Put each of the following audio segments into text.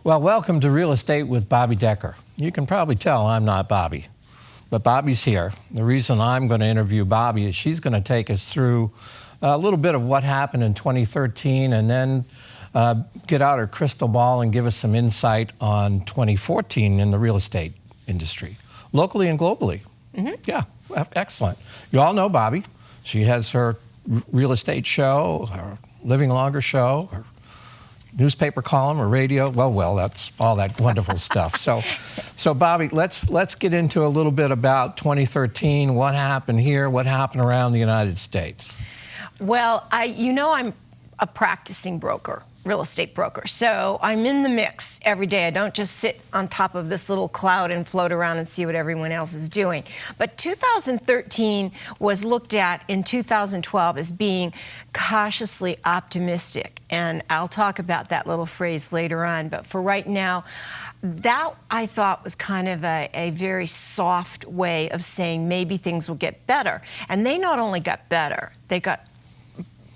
Well, welcome to Real Estate with Bobby Decker. You can probably tell I'm not Bobby, but Bobby's here. The reason I'm going to interview Bobbi is she's going to take us through a little bit of what happened in 2013 and then get out her crystal ball and give us some insight on 2014 in the real estate industry, locally and globally. Yeah, excellent. You all know Bobbi. She has her real estate show, her Living Longer show, her newspaper column or radio. Well, that's all that wonderful stuff. So Bobbi, let's get into a little bit about 2013. What happened here? What happened around the United States? Well, I'm a practicing broker, real estate broker. So I'm in the mix every day. I don't just sit on top of this little cloud and float around and see what everyone else is doing. But 2013 was looked at in 2012 as being cautiously optimistic. And I'll talk about that little phrase later on. But for right now, that I thought was kind of a very soft way of saying maybe things will get better. And they not only got better, they got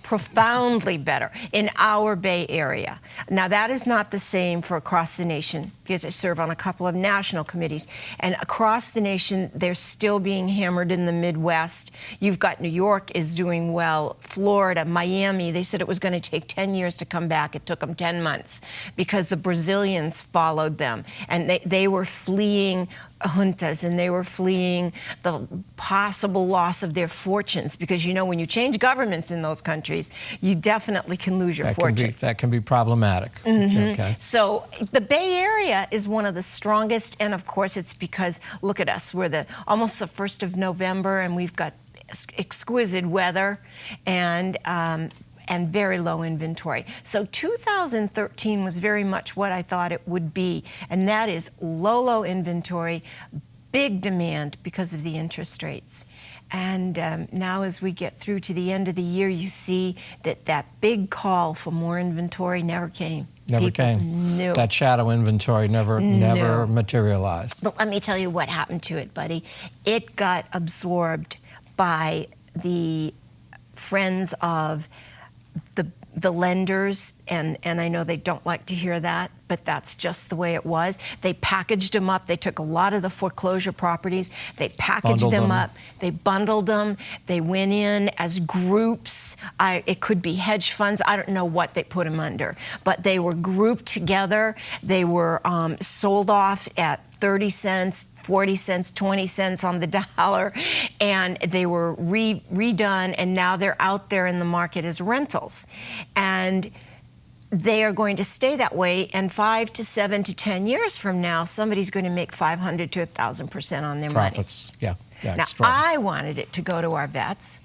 profoundly better in our Bay Area. Now, that is not the same for across the nation because I serve on a couple of national committees. And across the nation, they're still being hammered in the Midwest. You've got New York is doing well, Florida, Miami. They said it was going to take 10 years to come back. It took them 10 months because the Brazilians followed them. And they were fleeing juntas, and they were fleeing the possible loss of their fortunes because, when you change governments in those countries, you definitely can lose your fortune. That can be problematic. Okay. So the Bay Area is one of the strongest, and of course it's because, look at us, we're almost the 1st of November, and we've got exquisite weather and very low inventory. So 2013 was very much what I thought it would be, and that is low inventory, big demand because of the interest rates. And now as we get through to the end of the year, you see that big call for more inventory never came. Never came. No. That shadow inventory never materialized. But let me tell you what happened to it, buddy. It got absorbed by the friends of the lenders, and I know they don't like to hear that, but that's just the way it was. They packaged them up. They took a lot of the foreclosure properties. They packaged them up. They bundled them. They went in as groups. It could be hedge funds. I don't know what they put them under, but they were grouped together. They were sold off at 30 cents, 40 cents, 20 cents on the dollar, and they were redone, and now they're out there in the market as rentals. And they are going to stay that way, and 5 to 7 to 10 years from now, somebody's going to make 500 to 1,000% on their profits. Money. Yeah. Now, I wanted it to go to our vets.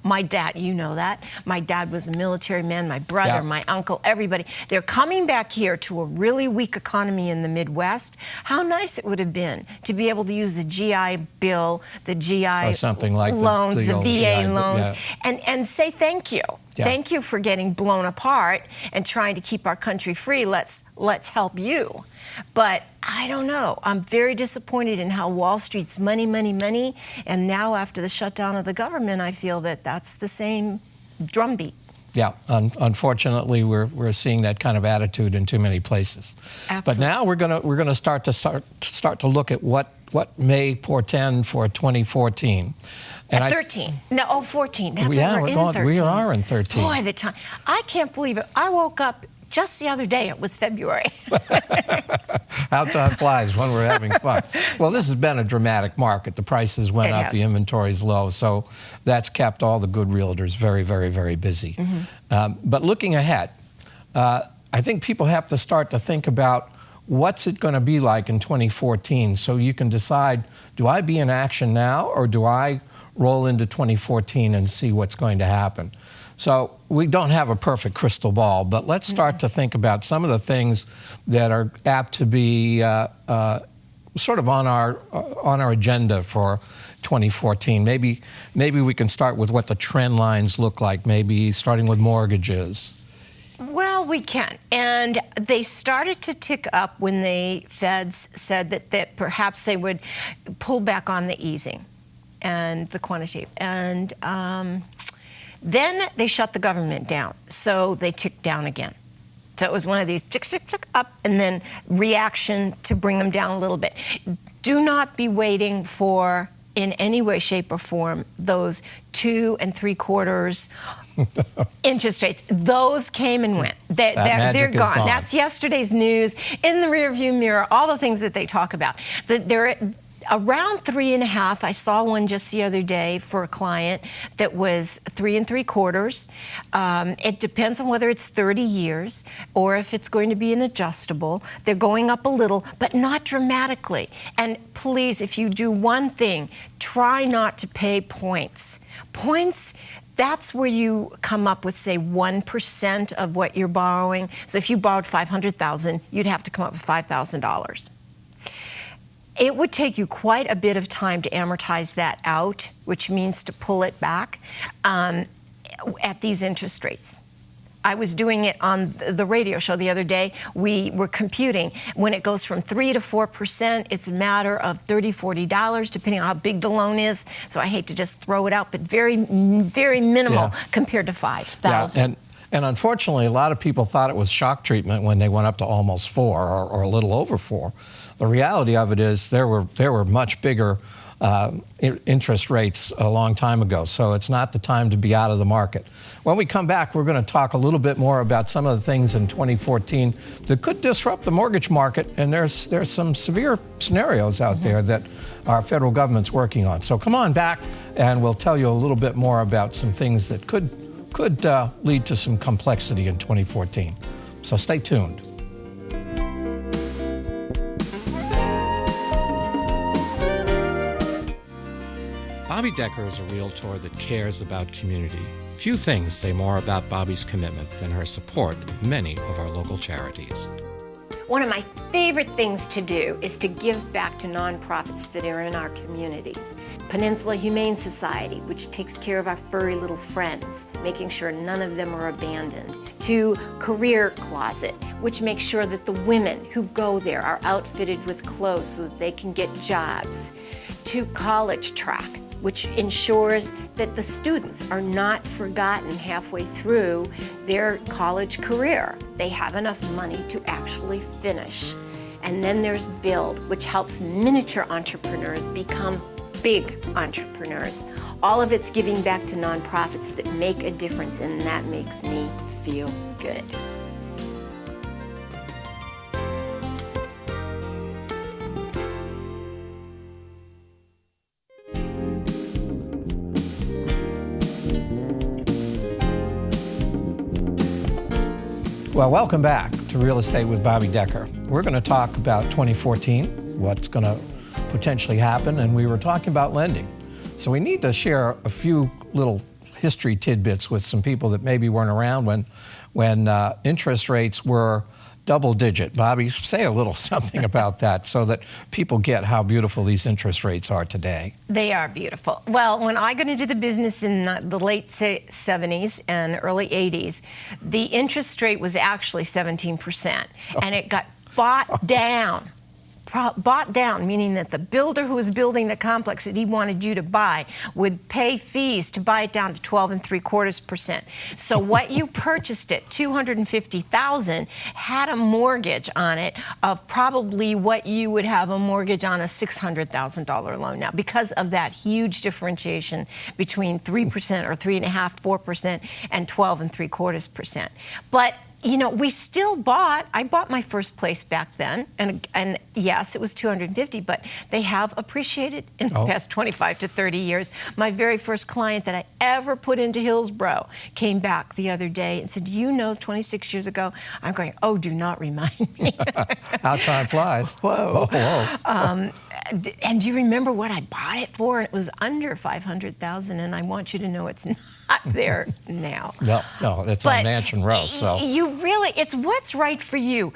My dad, that. My dad was a military man, my brother, my uncle, everybody. They're coming back here to a really weak economy in the Midwest. How nice it would have been to be able to use the GI Bill, the GI or something like loans, the VA GI, loans, and say thank you. Yeah. Thank you for getting blown apart and trying to keep our country free. Let's help you. But I don't know. I'm very disappointed in how Wall Street's money. And now after the shutdown of the government, I feel that that's the same drumbeat. Yeah, unfortunately, we're seeing that kind of attitude in too many places. Absolutely. But now we're gonna start to look at what may portend for 2014. And 13. No, 14. That's yeah, we're in 13. We are in 13. Boy, the time. I can't believe it. I woke up just the other day. It was February. How time flies when we're having fun. Well, this has been a dramatic market. The prices went up, the inventory's low, so that's kept all the good realtors very, very, very busy. But looking ahead, I think people have to start to think about what's it going to be like in 2014 so you can decide, do I be in action now or do I roll into 2014 and see what's going to happen? So we don't have a perfect crystal ball, but let's start to think about some of the things that are apt to be sort of on our agenda for 2014. Maybe we can start with what the trend lines look like, maybe starting with mortgages. Well, we can. And they started to tick up when the feds said that perhaps they would pull back on the easing and the quantitative. And then they shut the government down, so they ticked down again. So it was one of these chick, chick, chick, up, and then reaction to bring them down a little bit. Do not be waiting for, in any way, shape, or form, those 2 3/4 interest rates. Those came and went. They're gone. That's yesterday's news, in the rearview mirror, all the things that they talk about. They're around 3.5. I saw one just the other day for a client that was 3 3/4. It depends on whether it's 30 years or if it's going to be an adjustable. They're going up a little, but not dramatically. And please, if you do one thing, try not to pay points. Points, that's where you come up with, say, 1% of what you're borrowing. So if you borrowed $500,000, you'd have to come up with $5,000. It would take you quite a bit of time to amortize that out, which means to pull it back at these interest rates. I was doing it on the radio show the other day. We were computing. When it goes from 3 to 4%, it's a matter of $30, $40, depending on how big the loan is. So I hate to just throw it out, but very, very minimal compared to $5,000. Yeah, and unfortunately, a lot of people thought it was shock treatment when they went up to almost 4 or a little over 4. The reality of it is there were much bigger interest rates a long time ago, so it's not the time to be out of the market. When we come back, we're going to talk a little bit more about some of the things in 2014 that could disrupt the mortgage market, and there's some severe scenarios out there that our federal government's working on. So come on back, and we'll tell you a little bit more about some things that could lead to some complexity in 2014. So stay tuned. Bobbi Decker is a realtor that cares about community. Few things say more about Bobbi's commitment than her support of many of our local charities. One of my favorite things to do is to give back to nonprofits that are in our communities. Peninsula Humane Society, which takes care of our furry little friends, making sure none of them are abandoned. To Career Closet, which makes sure that the women who go there are outfitted with clothes so that they can get jobs. To College Track, which ensures that the students are not forgotten halfway through their college career. They have enough money to actually finish. And then there's Build, which helps miniature entrepreneurs become big entrepreneurs. All of it's giving back to nonprofits that make a difference, and that makes me feel good. Well, welcome back to Real Estate with Bobbi Decker. We're going to talk about 2014, what's going to potentially happen, and we were talking about lending. So we need to share a few little history tidbits with some people that maybe weren't around when interest rates were double digit. Bobbi, say a little something about that so that people get how beautiful these interest rates are today. They are beautiful. Well, when I got into the business in the late 70s and early 80s, the interest rate was actually 17%, and it got bought down. Bought down, meaning that the builder who was building the complex that he wanted you to buy would pay fees to buy it down to 12 3/4%. So what you purchased at $250,000 had a mortgage on it of probably what you would have a mortgage on a $600,000 loan now, because of that huge differentiation between 3% or 3.5%, 4% and 12 3/4%. But you know, we still I bought my first place back then, and yes, it was $250,000, but they have appreciated in the past 25 to 30 years. My very first client that I ever put into Hillsborough came back the other day and said, "Do you know 26 years ago?" I'm going, "Oh, do not remind me." How time flies. Whoa. Whoa. And do you remember what I bought it for? And it was under $500,000, and I want you to know it's not there now. No, it's on Mansion Row. So it's what's right for you.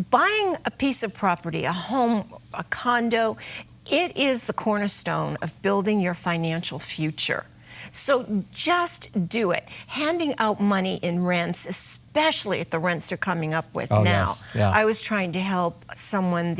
Buying a piece of property, a home, a condo, it is the cornerstone of building your financial future. So just do it. Handing out money in rents, especially at the rents they're coming up with now. Yes. Yeah. I was trying to help someone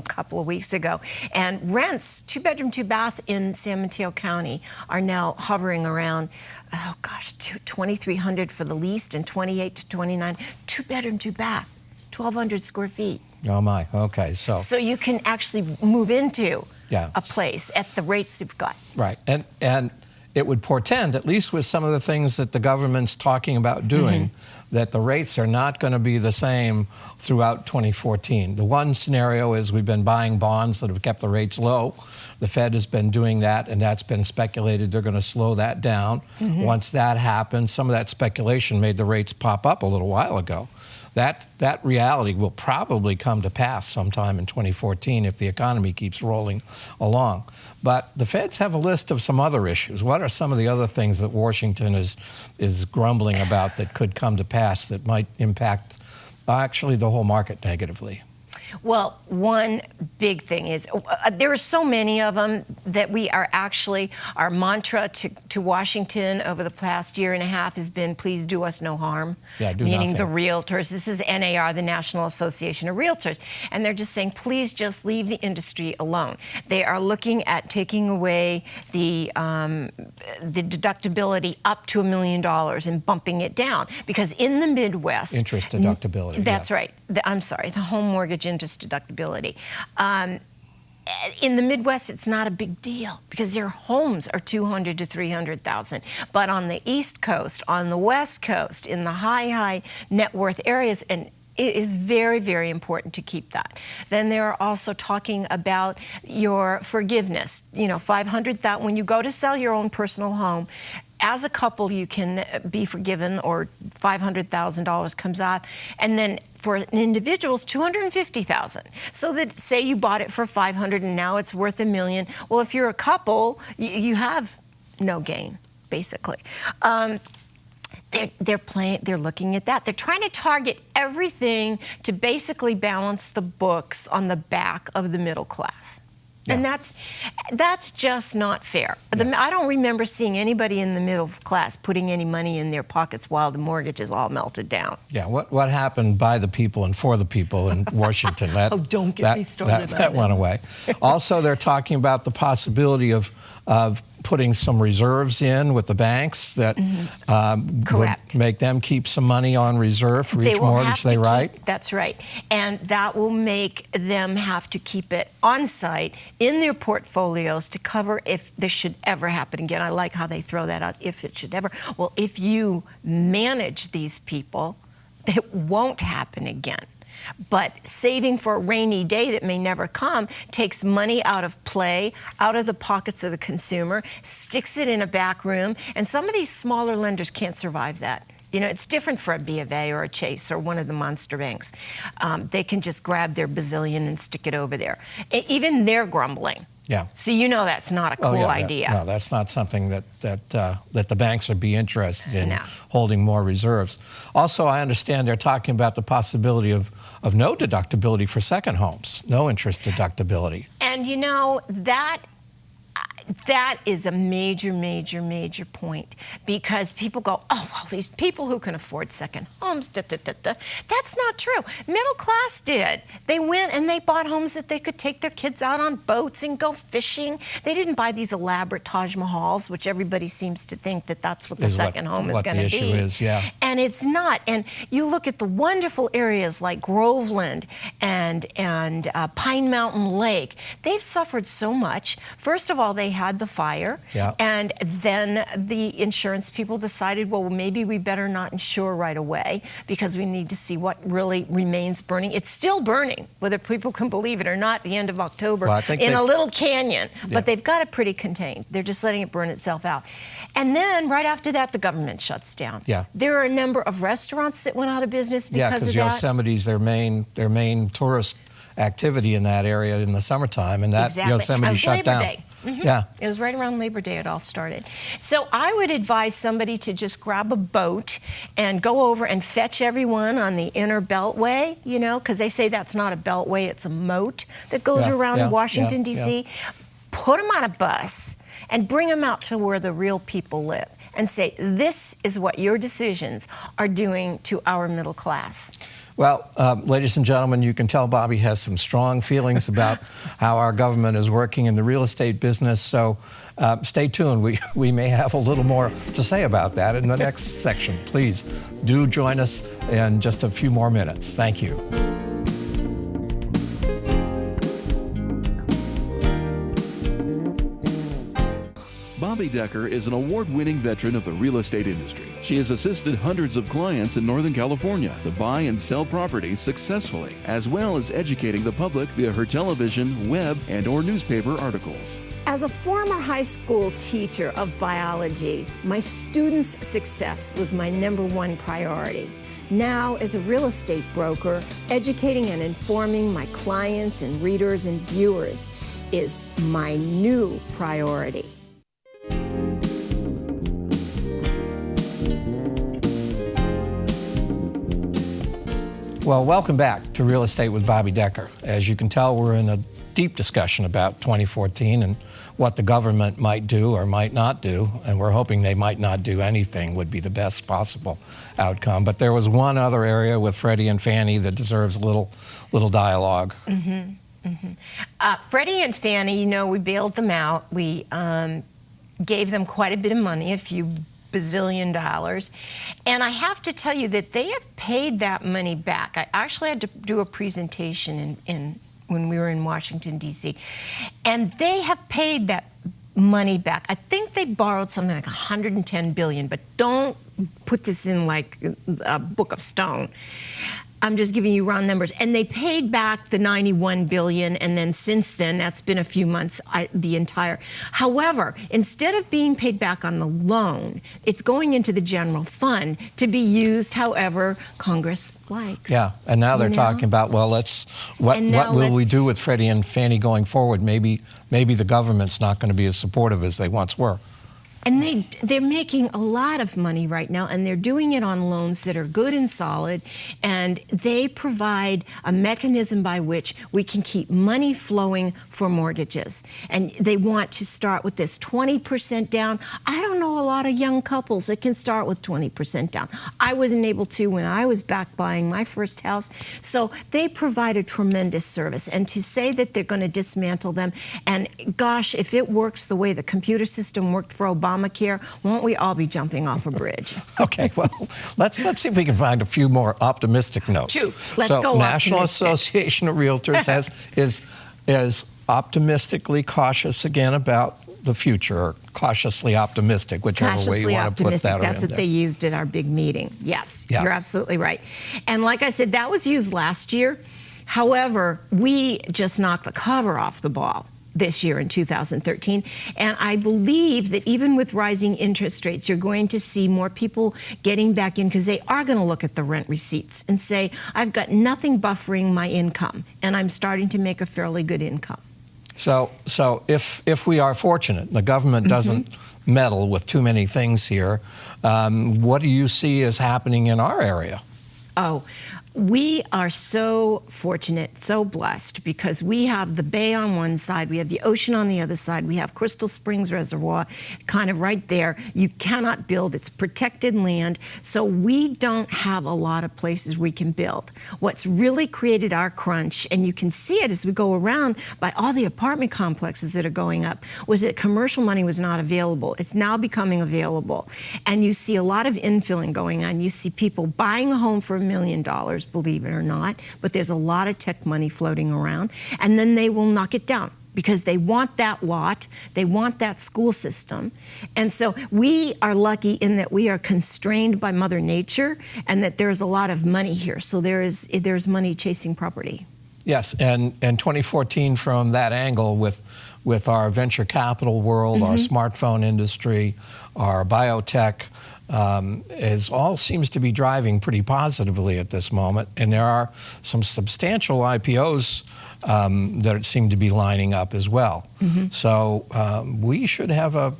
couple of weeks ago. And rents, 2-bedroom, 2-bath in San Mateo County are now hovering around, oh gosh, $2,300 for the least and $2,800 to $2,900. 2-bedroom, 2-bath, 1,200 square feet. Oh my, okay, So you can actually move into yeah. a place at the rates you've got. Right, and it would portend, at least with some of the things that the government's talking about doing, that the rates are not going to be the same throughout 2014. The one scenario is we've been buying bonds that have kept the rates low. The Fed has been doing that, and that's been speculated they're going to slow that down. Once that happens, some of that speculation made the rates pop up a little while ago. That reality will probably come to pass sometime in 2014 if the economy keeps rolling along. But the Feds have a list of some other issues. What are some of the other things that Washington is grumbling about that could come to pass that might impact actually the whole market negatively? Well, one big thing is there are so many of them that we are actually, our mantra to Washington over the past year and a half has been, please do us no harm, meaning the realtors. This is NAR, the National Association of Realtors, and they're just saying, please just leave the industry alone. They are looking at taking away the deductibility up to $1 million and bumping it down, because in the Midwest... Interest deductibility. That's right. I'm sorry, the home mortgage interest deductibility. In the Midwest, it's not a big deal because their homes are $200,000 to $300,000. But on the East Coast, on the West Coast, in the high net worth areas, and it is very, very important to keep that. Then they're also talking about your forgiveness. You know, $500,000 when you go to sell your own personal home. As a couple, you can be forgiven, or $500,000 comes off, and then for an individual, it's $250,000. So that, say you bought it for $500,000 and now it's worth $1 million. Well, if you're a couple, you have no gain, basically. They're looking at that. They're trying to target everything to basically balance the books on the back of the middle class. Yeah. And that's just not fair. Yeah. I don't remember seeing anybody in the middle class putting any money in their pockets while the mortgages all melted down. Yeah, what happened by the people and for the people in Washington? Oh, don't get me started. That went away. Also, they're talking about the possibility of putting some reserves in with the banks that would make them keep some money on reserve for each mortgage they write. That's right. And that will make them have to keep it on site in their portfolios to cover if this should ever happen again. I like how they throw that out, if it should ever. Well, if you manage these people, it won't happen again. But saving for a rainy day that may never come takes money out of play, out of the pockets of the consumer, sticks it in a back room, and some of these smaller lenders can't survive that. You know, it's different for a B of A or a Chase or one of the monster banks. They can just grab their bazillion and stick it over there. Even they're grumbling. Yeah. So you know that's not a cool idea. No, that's not something that the banks would be interested in, holding more reserves. Also, I understand they're talking about the possibility of no deductibility for second homes, no interest deductibility. And you know, that is a major point, because people go, oh, well, these people who can afford second homes, That's not true. Middle class did. They went and they bought homes that they could take their kids out on boats and go fishing. They didn't buy these elaborate Taj Mahals, which everybody seems to think that that's what the second home is going to be. What the issue is, yeah. And it's not. And you look at the wonderful areas like Groveland and Pine Mountain Lake. They've suffered so much. First of all, they had the fire, and then the insurance people decided, well, maybe we better not insure right away because we need to see what really remains burning. It's still burning, whether people can believe it or not, at the end of October in a little canyon, but they've got it pretty contained. They're just letting it burn itself out. And then right after that, the government shuts down. Yeah. There are a number of restaurants that went out of business because of that. Because Yosemite's their main tourist activity in that area in the summertime, and that Yosemite shut down. Labor Day. Yeah. It was right around Labor Day it all started. So I would advise somebody to just grab a boat and go over and fetch everyone on the inner beltway, you know, because they say that's not a beltway, it's a moat that goes around Washington, D.C. Put them on a bus and bring them out to where the real people live and say, this is what your decisions are doing to our middle class. Well, ladies and gentlemen, you can tell Bobbi has some strong feelings about how our government is working in the real estate business. So stay tuned. We may have a little more to say about that in the next section. Please do join us in just a few more minutes. Thank you. Bobbi Decker is an award-winning veteran of the real estate industry. She has assisted hundreds of clients in Northern California to buy and sell properties successfully, as well as educating the public via her television, web, and/or newspaper articles. As a former high school teacher of biology, my students' success was my #1 priority. Now, as a real estate broker, educating and informing my clients and readers and viewers is my new priority. Well, welcome back to Real Estate with Bobbi Decker. As you can tell, we're in a deep discussion about 2014 and what the government might do or might not do, and we're hoping they might not do anything would be the best possible outcome. But there was one other area with Freddie and Fannie that deserves a little dialogue. Freddie and Fannie, you know, we bailed them out. We gave them quite a bit of money, a few bazillion dollars. And I have to tell you that they have paid that money back. I actually had to do a presentation when we were in Washington, D.C. And they have paid that money back. I think they borrowed something like $110 billion, but don't put this in like a book of stone. I'm just giving you round numbers. And they paid back the $91 billion, and then since then, that's been a few months, the entire. However, instead of being paid back on the loan, it's going into the general fund to be used however Congress likes. Yeah, and now they're talking about, well, what will we do with Freddie and Fannie going forward? Maybe the government's not going to be as supportive as they once were. And they're making a lot of money right now, and they're doing it on loans that are good and solid, and they provide a mechanism by which we can keep money flowing for mortgages. And they want to start with this 20% down. I don't know a lot of young couples that can start with 20% down. I wasn't able to when I was back buying my first house. So they provide a tremendous service. And to say that they're going to dismantle them, and gosh, if it works the way the computer system worked for Obamacare, won't we all be jumping off a bridge? Okay, well, let's see if we can find a few more optimistic notes. Let's go National optimistic. Association of Realtors is optimistically cautious again about the future, or cautiously optimistic, whichever way you want to put that. That's what they used at our big meeting. Yes, You're absolutely right. And like I said, that was used last year. However, we just knocked the cover off the ball this year in 2013. And I believe that even with rising interest rates, you're going to see more people getting back in because they are going to look at the rent receipts and say, I've got nothing buffering my income, and I'm starting to make a fairly good income. So if we are fortunate, the government doesn't meddle with too many things here, what do you see as happening in our area? Oh, we are so fortunate, so blessed, because we have the bay on one side, we have the ocean on the other side, we have Crystal Springs Reservoir kind of right there. You cannot build, it's protected land, so we don't have a lot of places we can build. What's really created our crunch, and you can see it as we go around by all the apartment complexes that are going up, was that commercial money was not available. It's now becoming available. And you see a lot of infilling going on. You see people buying a home for $1 million, believe it or not, but there's a lot of tech money floating around, and then they will knock it down because they want that lot, they want that school system. And so we are lucky in that we are constrained by Mother Nature, and that there's a lot of money here. So there's money chasing property. Yes, and 2014 from that angle with our venture capital world, our smartphone industry, our biotech, all seems to be driving pretty positively at this moment, and there are some substantial IPOs that seem to be lining up as well. So we should have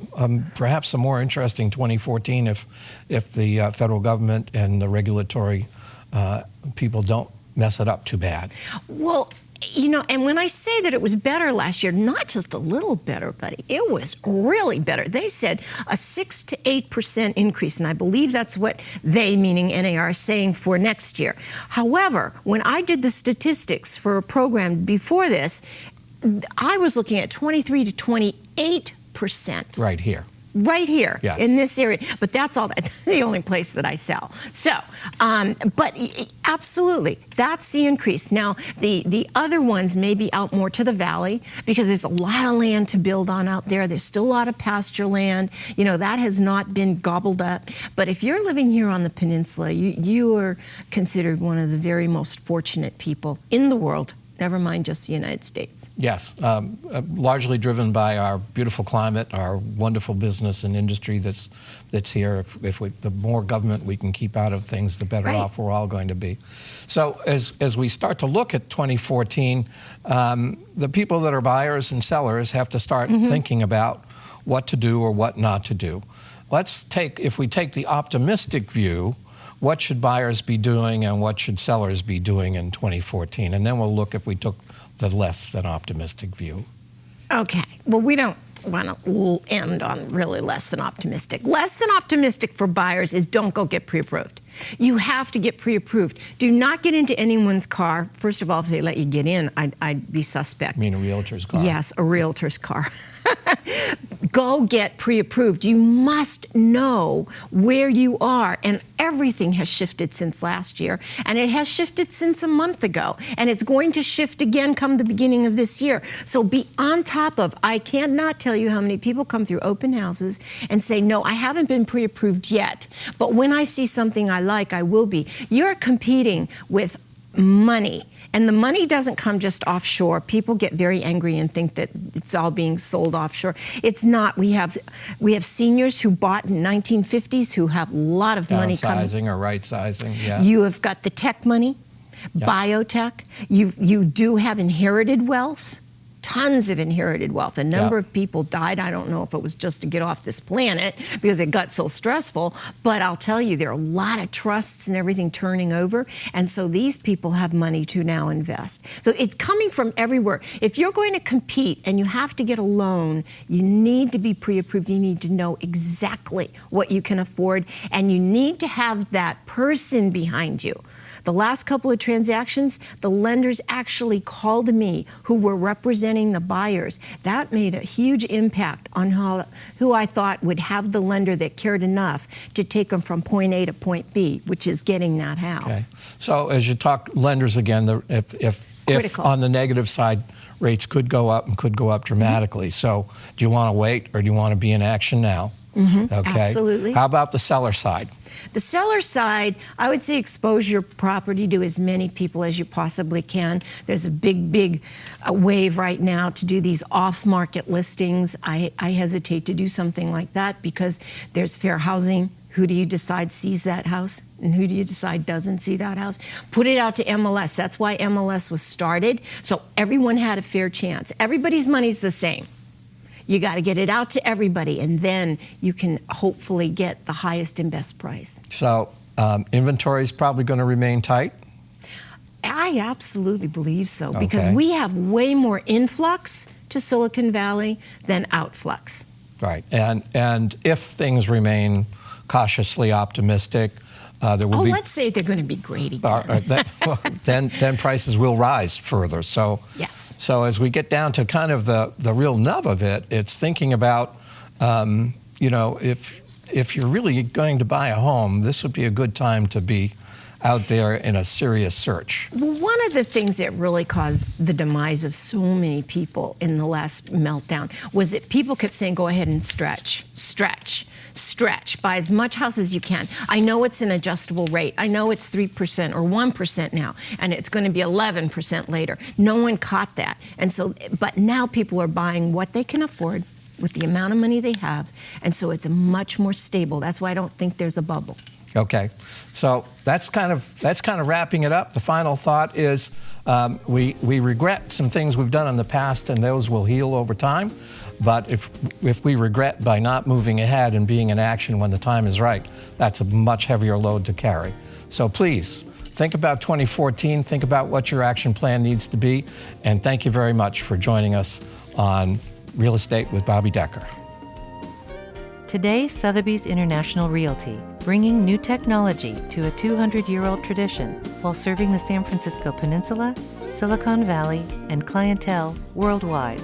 perhaps a more interesting 2014 if the federal government and the regulatory people don't mess it up too bad. Well, You know, and when I say that it was better last year, not just a little better, buddy, it was really better. They said a 6 to 8% increase, and I believe that's what they, meaning NAR, are saying for next year. However, when I did the statistics for a program before this, I was looking at 23 to 28%. Right here. Right here, yes, in this area. But that's all. That's the only place that I sell. So, but absolutely, that's the increase. Now, the other ones may be out more to the valley because there's a lot of land to build on out there. There's still a lot of pasture land. You know, that has not been gobbled up. But if you're living here on the peninsula, you are considered one of the very most fortunate people in the world. Never mind just the United States. Yes, largely driven by our beautiful climate, our wonderful business and industry that's here. The more government we can keep out of things, the better off we're all going to be. So as we start to look at 2014, the people that are buyers and sellers have to start thinking about what to do or what not to do. If we take the optimistic view, what should buyers be doing and what should sellers be doing in 2014? And then we'll look if we took the less than optimistic view. Okay. Well, we don't want to end on really less than optimistic. Less than optimistic for buyers is don't go get pre-approved. You have to get pre-approved. Do not get into anyone's car. First of all, if they let you get in, I'd be suspect. You mean a realtor's car? Yes, a realtor's car. Go get pre-approved. You must know where you are, and everything has shifted since last year, and it has shifted since a month ago, and it's going to shift again come the beginning of this year. So be on top of. I cannot tell you how many people come through open houses and say, no, I haven't been pre-approved yet, but when I see something I like, I will be. You're competing with money. And the money doesn't come just offshore. People get very angry and think that it's all being sold offshore. It's not. We have seniors who bought in 1950s who have a lot of money coming. Downsizing or right sizing, yeah. You have got the tech money, biotech. You do have inherited wealth. Tons of inherited wealth. A number of people died. I don't know if it was just to get off this planet because it got so stressful, but I'll tell you, there are a lot of trusts and everything turning over, and so these people have money to now invest. So it's coming from everywhere. If you're going to compete and you have to get a loan, you need to be pre-approved. You need to know exactly what you can afford, and you need to have that person behind you. The last couple of transactions, the lenders actually called me who were representing the buyers. That made a huge impact on who I thought would have the lender that cared enough to take them from point A to point B, which is getting that house. Okay. So as you talk lenders again, if on the negative side, rates could go up and could go up dramatically. So do you want to wait or do you want to be in action now? Okay. Absolutely. How about the seller side? The seller side, I would say expose your property to as many people as you possibly can. There's a big wave right now to do these off-market listings. I hesitate to do something like that because there's fair housing. Who do you decide sees that house? And who do you decide doesn't see that house? Put it out to MLS. That's why MLS was started, so everyone had a fair chance. Everybody's money's the same. You got to get it out to everybody, and then you can hopefully get the highest and best price. So inventory is probably going to remain tight? I absolutely believe so, because we have way more influx to Silicon Valley than outflux. Right, and if things remain cautiously optimistic, there will be. Let's say they're going to be great again. Then prices will rise further. So yes. So as we get down to kind of the real nub of it, it's thinking about, if you're really going to buy a home, this would be a good time to be out there in a serious search. Well, one of the things that really caused the demise of so many people in the last meltdown was that people kept saying, go ahead and stretch. Buy as much house as you can. I know it's an adjustable rate. I know it's 3% or 1% now, and it's going to be 11% later. No one caught that. And so, but now people are buying what they can afford with the amount of money they have, and so it's much more stable. That's why I don't think there's a bubble. Okay, so that's kind of wrapping it up. The final thought is we regret some things we've done in the past, and those will heal over time. But if we regret by not moving ahead and being in action when the time is right, that's a much heavier load to carry. So please think about 2014, think about what your action plan needs to be, and thank you very much for joining us on Real Estate with Bobbi Decker. Today, Sotheby's International Realty, bringing new technology to a 200-year-old tradition while serving the San Francisco Peninsula, Silicon Valley, and clientele worldwide.